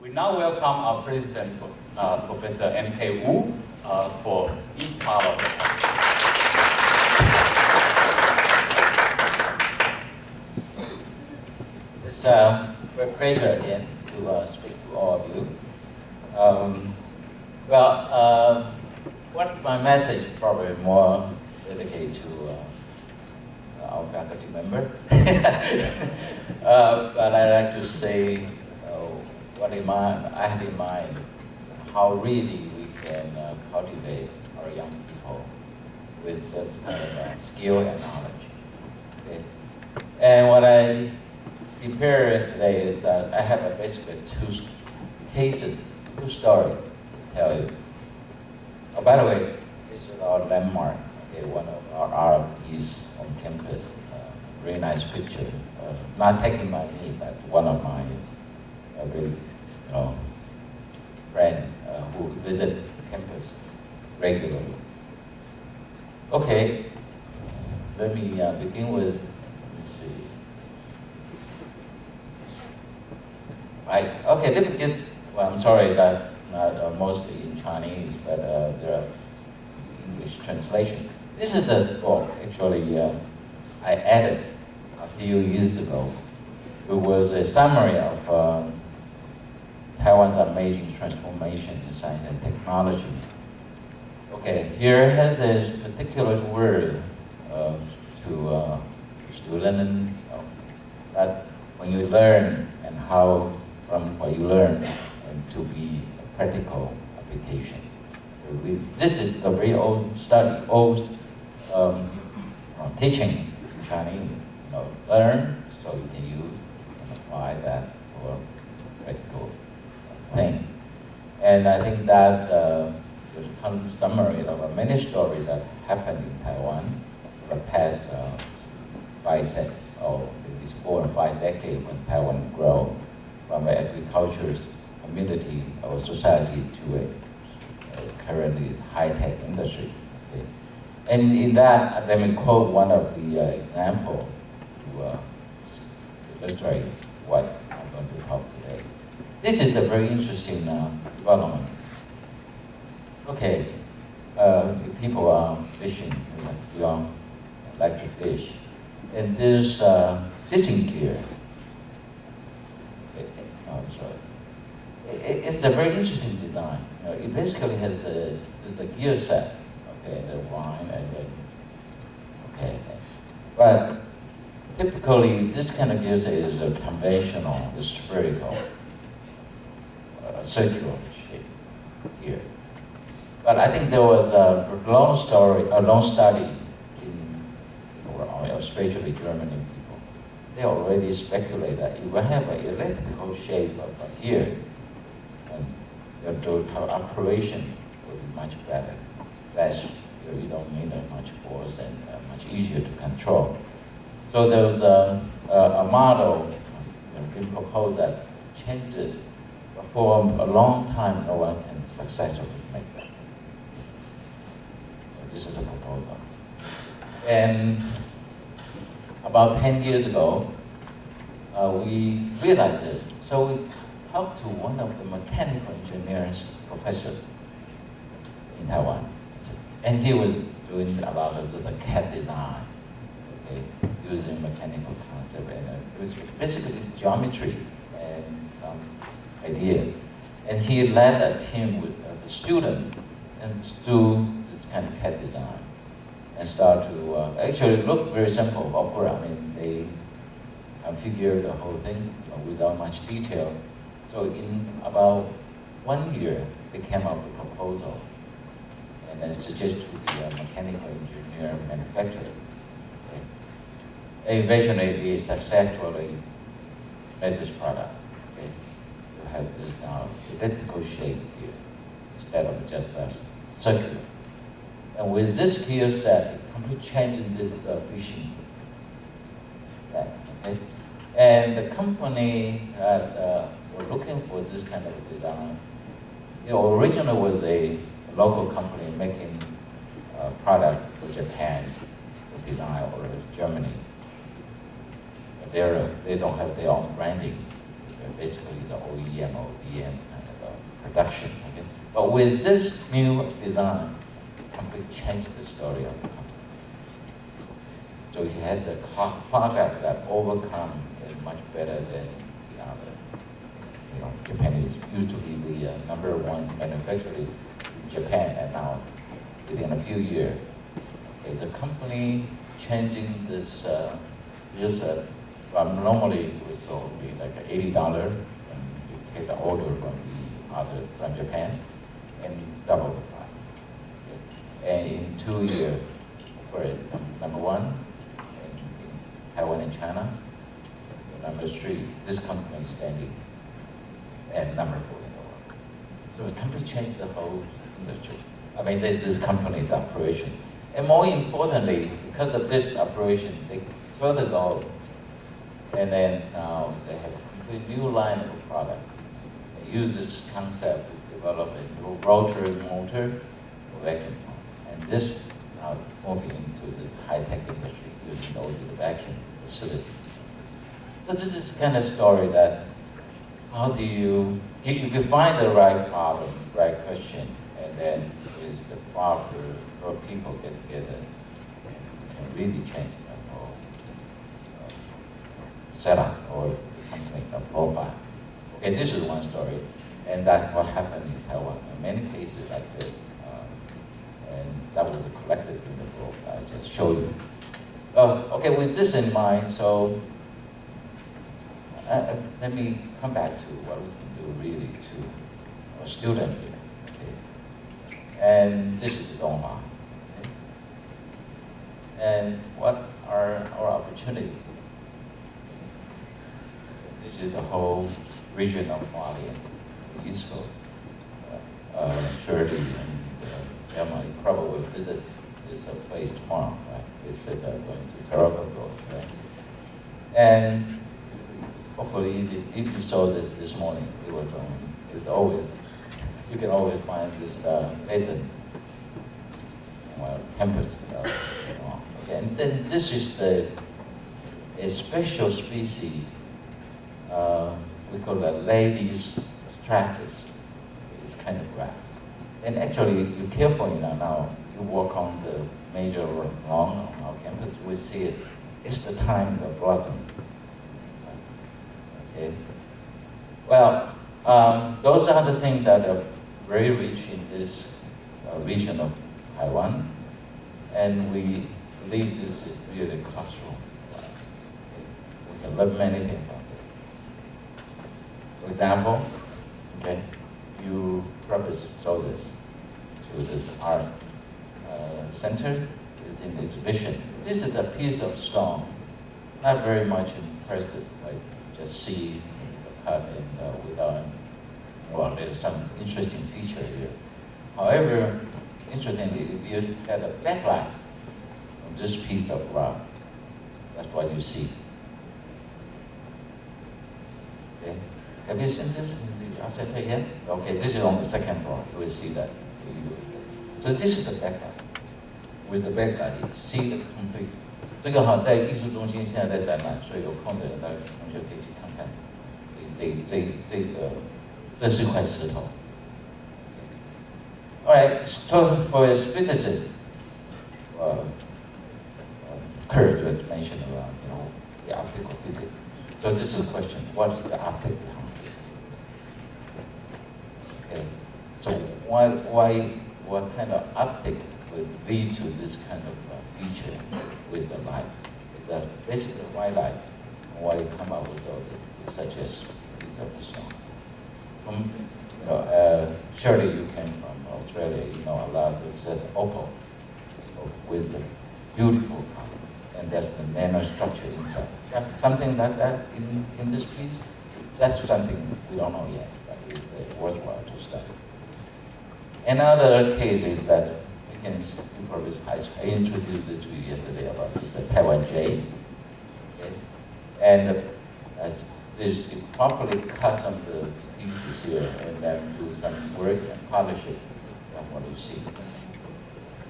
We now welcome our President, Professor M.K. Wu, for his part of the talk. It's a great pleasure again to speak to all of you. What my message is probably more dedicated to our faculty member. But I'd like to say what I have in mind, how really we can cultivate our young people with such kind of skill and knowledge. Okay? And what I prepared today is that I have basically two stories to tell you. Oh, by the way, this is our landmark, okay, one of our art piece on campus. Very nice picture, not taken by me, but one of my friend who visit campus regularly. Okay, let me begin with, let me see. Right, okay, let me get, well, I'm sorry that not mostly in Chinese, but there are English translation. This is the book, actually, I added a few years ago. It was a summary of Taiwan's amazing transformation in science and technology. Okay, here has a particular word to student that when you learn and how from what you learn and to be a practical application. This is the very old study, old teaching in Chinese. Learn so you can use and apply that for practical thing. And I think that is a kind of summary of many stories that happened in Taiwan for the past 4 or 5 decades when Taiwan grew from an agricultural community or society to a currently high-tech industry. Okay. And in that, let me quote one of the examples to illustrate what I'm going to talk today. This is a very interesting development. Okay, people are fishing, we all like to fish. And there's fishing gear. It's a very interesting design. It basically has just a gear set, okay, and the line, and then, okay. But typically, this kind of gear set is a conventional, spherical, circular shape gear. But I think there was a long study especially German people. They already speculate that it will have an elliptical shape of a gear, and the operation will be much better. You don't need much force and much easier to control. So there was a model been proposed that changes, but for a long time no one can successfully make that. So this is the proposal. And about 10 years ago, we realized it. So we talked to one of the mechanical engineers professor in Taiwan. And he was doing a lot of the CAD design, okay, using mechanical concept. And it was basically geometry and some idea. And he led a team with a student and do this kind of CAD design. And start to actually look very simple. I mean, they configured the whole thing without much detail. So in about 1 year, they came up with a proposal and then suggested to the mechanical engineer manufacturer. Okay. Eventually, they successfully made this product. Okay. You have this now elliptical shape here instead of just a circular. And with this gear set, it completely changes this fishing set, okay? And the company that were looking for this kind of design, originally was a local company making a product for Japan, the design, or Germany. But they don't have their own branding. basically the OEM, ODM kind of production. Okay? But with this new design, completely changed the story of the company. So it has a product that overcome is much better than the other. You know, Japan used to be the #1 manufacturer in Japan, and now within a few years, okay, the company changing this. Normally it's only like $80, and you take the order from Japan, and double the price. Okay? And in 2 years, for #1 in Taiwan and China, #3, this company is standing, and #4 in the world. So the company changed the whole industry. I mean, this company's operation. And more importantly, because of this operation, they further go, and then now they have a completely new line of product. They use this concept to develop a new rotary motor for vacuum pump. And this now moving into the high-tech industry using the vacuum facility. So this is the kind of story that how do you, if you find the right problem, right question, and then is the proper people get together, you can really change the whole setup or the company profile. Okay, this is one story, and that's what happened in Taiwan. In many cases like this, and that was collected in the book I just showed you. Okay, with this in mind, so let me come back to what we can do really to our student here. Okay? And this is the Donghua. Okay? And what are our opportunities? This is the whole region of Mali and the East Coast. Shirley and Emma, you probably will visit this place tomorrow, right? They said they're going to Tarapacá, right? And hopefully, if you saw this morning, it's always, you can always find this pheasant, tempered, okay. And then this is a special species, we call it ladies stratus. It's kind of grass. And actually, you're careful now, you walk on the major lawn on our campus, we see it. It's the time of blossom. Okay. Well, those are the things that are very rich in this region of Taiwan, and we believe this is really a classroom for us. Okay. We can learn many things from it. For example, okay, you probably saw this through this art center. It's in the exhibition. This is a piece of stone, not very much impressive, like just see the cut and without, well, there's some interesting feature here. However, interestingly, if you had a backlight on this piece of rock, that's what you see. Okay. Have you seen this in the art center yet? Okay, this is on the second floor. You will see that. So this is the backlight. With the backlight, you see the complete. 这个哈在艺术中心现在在展览，所以有空的人大家同学可以去看看。这是块石头。All right, so for his physicist, Kurt just mentioned about the optical physics. So this is a question: what is the optic behind it? Okay, so what kind of optic would lead to this kind of feature with the light? Is that basically white light? Why you come up with all this, such as piece of stone? Surely you came from Australia. You know a lot of such opal with the beautiful color, and that's the nanostructure inside. Something like that in this piece. That's something we don't know yet, but it's worthwhile to study. Another case is that I introduced it to you yesterday about this Taiwan jade. Okay? And this you properly cut some of the pieces here and then do some work and polish it. That's what you see.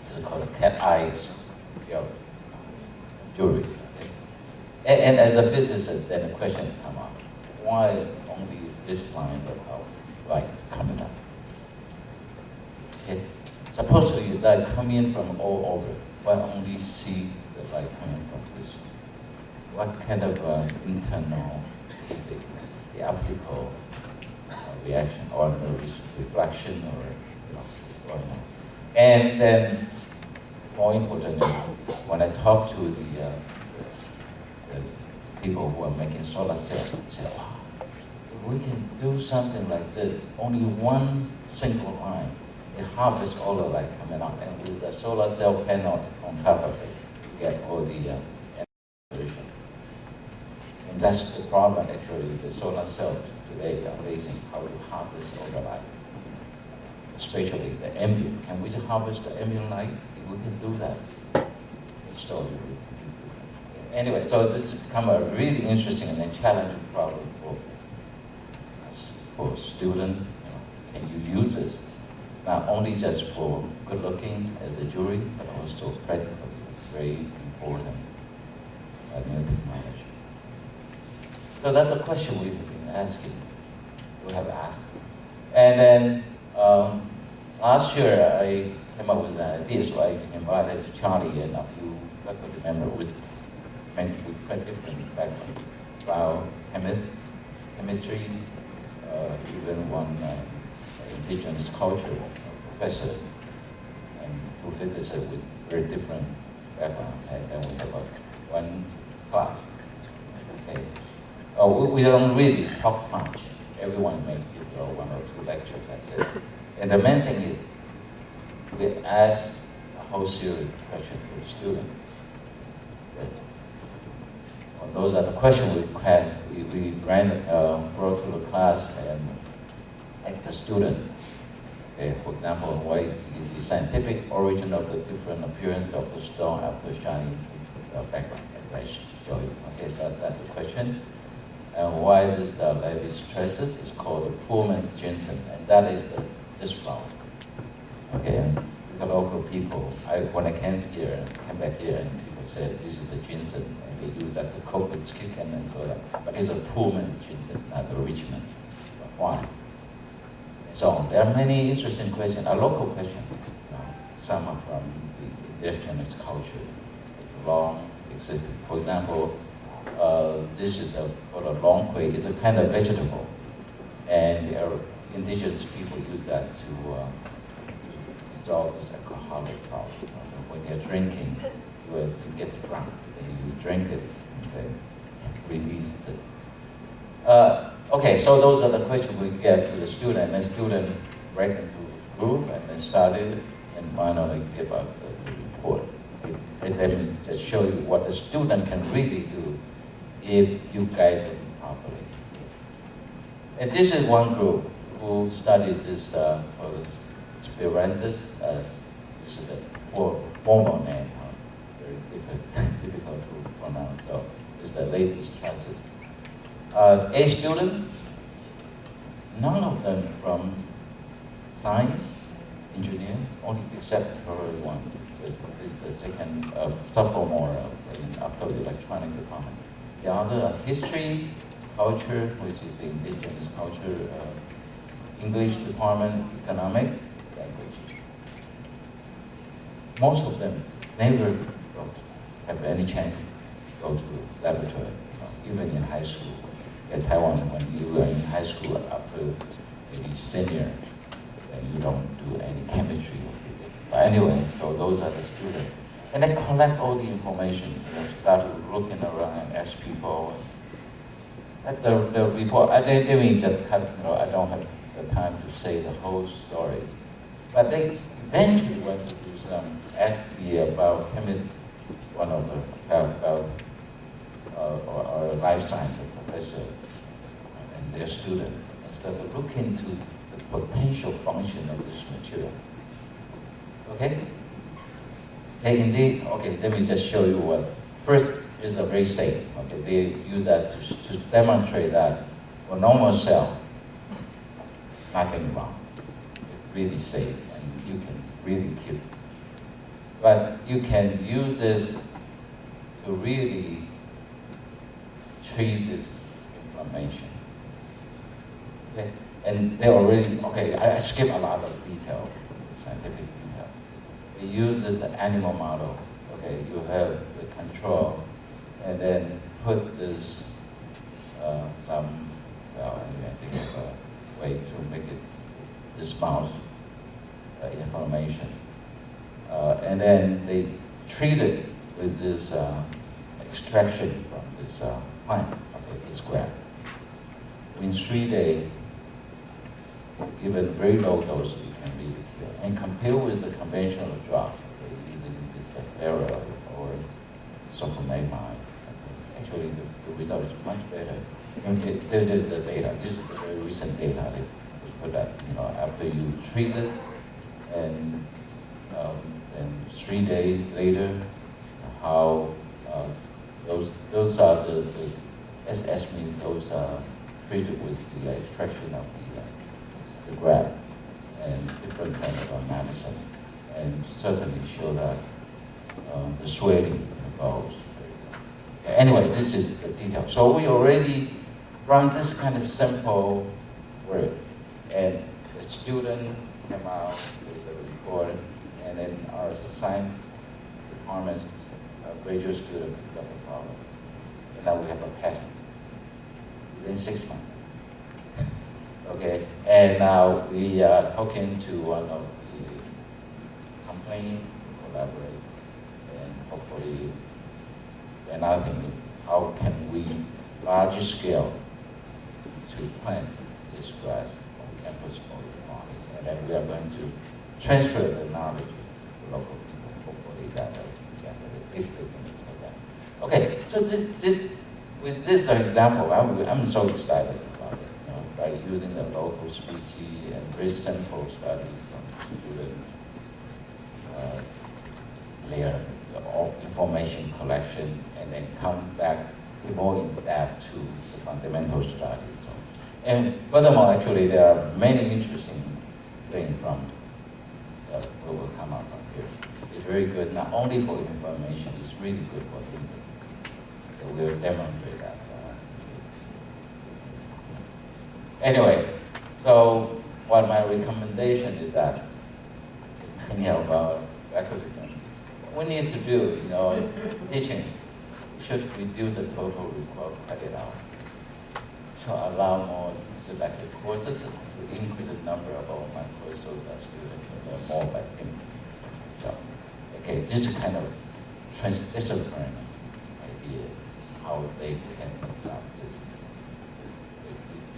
This is called a cat eye jewelry. Okay? And as a physicist, then the question comes up: why only this line of light coming up. Okay? Supposedly light coming from all over, why only see the light coming from this? What kind of internal, is it the optical reaction or the reflection or what's going on? And then, more importantly, when I talk to the people who are making solar cells, they say, wow, if we can do something like this, only one single line, it harvests all the light coming out, and with the solar cell panel on top of it, you get all the energy. And that's the problem, actually, the solar cells today are facing how to harvest all the light, especially the ambient. Can we harvest the ambient light? If we can do that, the story will be different. Anyway, so this has become a really interesting and challenging problem for students. Can you use this? Not only just for good looking as the jury, but also practically. It's very important new technology. So that's the question we have been asking. We have asked. And then last year I came up with an idea, so I invited Charlie and a few faculty members with quite different backgrounds. Chemistry, even one indigenous culture professor and two physicists with very different background, and then we have one class. Okay. We don't really talk much. Everyone may give one or two lectures, that's it. And the main thing is we ask a whole series of questions to the student. Those are the questions we brought to the class and asked the student. Okay, for example, what is the scientific origin of the different appearance of the stone after shining background, as I show you. Okay, that's the question. And why does the Levi stresses is called the Pullman's ginseng, and that is this flower. Okay, and the local people, when I came back here, and people said this is the ginseng, and they use that to cook with chicken and so on. But it's a Pullman's ginseng, not the Richmond. But why? So there are many interesting questions, a local question. Some are from the indigenous culture, long existing. For example, this is called a long kui. It's a kind of vegetable, and indigenous people use that to dissolve this alcoholic problem. When you're drinking, you get drunk, then you drink it, and then release it. Okay, so those are the questions we get to the student, and the student break into a group and then started and finally give out the report. And then just show you what the student can really do if you guide them properly. And this is one group who studied this Esperantis, this is the formal name, very difficult to pronounce, so it's the latest classes. A student, none of them from science, engineering, only except probably one, because this is the second sophomore in optoelectronic department. The other are history, culture, which is the indigenous culture, English department, economic, language. Most of them never have any chance to go to laboratory, even in high school. In Taiwan, when you are in high school after maybe senior, then you don't do any chemistry. But anyway, so those are the students. And they collect all the information, start looking around and ask people. At the report, let me just cut, I don't have the time to say the whole story. But they eventually went to do some, ask the biochemist, one of the or life science professor and their student, and start to look into the potential function of this material. Okay? They indeed, okay, let me just show you what. First is a very safe. Okay, they use that to demonstrate that for normal cell, nothing wrong. It's really safe and you can really keep. But you can use this to really treat this inflammation. Okay, and they already, okay, I skip a lot of detail, scientific detail. We use this animal model. Okay, you have the control, and then put this some, well, anyway, I think of a way to make it this mouse information, and then they treat it with this extraction from this plant, okay, this grass. In 3 days, given very low dose, you can really kill. And compare with the conventional drug, okay, using this steroid or sulfonamide, actually the result is much better. And there's the data. This is the very recent data. They put that, you know, after you treat it, and then 3 days later, how those are the SS means those are treated with the extraction of the graft and different kind of medicine, and certainly show that the swelling goes. Anyway, this is the detail. So we already run this kind of simple work, and the student came out with a report, and then our science department, graduate student picked up the problem, and now we have a patent within 6 months. Okay, and now we are talking to one of the companies to collaborate, and hopefully another thing, how can we large scale to plant this grass on campus or the market, and then we are going to transfer the knowledge to local people. Hopefully that will generate big business for that. Okay, so with this example, I'm so excited about it, you know, by using the local species and very simple study from student layer, all information collection, and then come back more in depth to the fundamental study. So, and furthermore, actually, there are many interesting things from that will come out from here. It's very good, not only for information, it's really good for thinking. So we'll demonstrate that. Anyway, so what my recommendation is that, you know, about academics, what we need to do, you know, teaching should reduce the total required credit hour. So allow more selected courses to increase the number of all my courses so that students can learn more by thinking. So, okay, this is kind of transdisciplinary idea, how they can adopt this.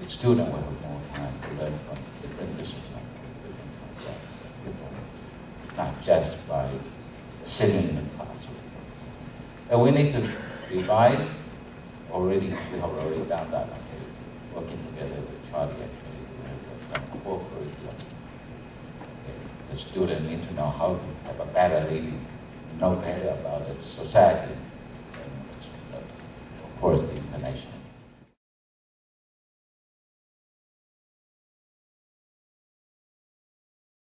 The student will have more time to learn from different disciplines, different concepts, not just by sitting in the classroom. And we need to revise. We have already done that. Okay. Working together with Charlie, actually, we have some core curriculum. Okay. The student need to know how to have a better living, know better about the society. And, of course,